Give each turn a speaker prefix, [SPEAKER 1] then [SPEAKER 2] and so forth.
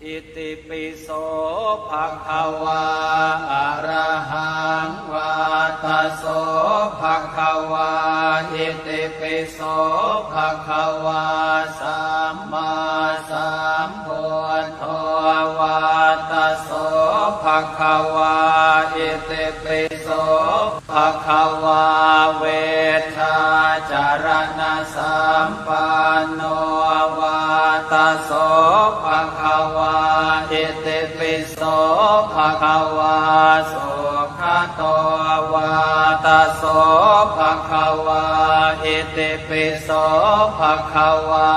[SPEAKER 1] อิติปิโสภะคะวาอะระหังวาตะโสภะคะวาอิติปิโสภะคะวาสัมมาสัมพุทโธวาตะโสภะคะวาอิติปิโสภะคะวาเวทาจารณะสัมปันโนวาตะโสภะคะวาอิติปิโสภะคะวาสุขโตวาตะโสภะคะวาอิติปิโสภะคะวา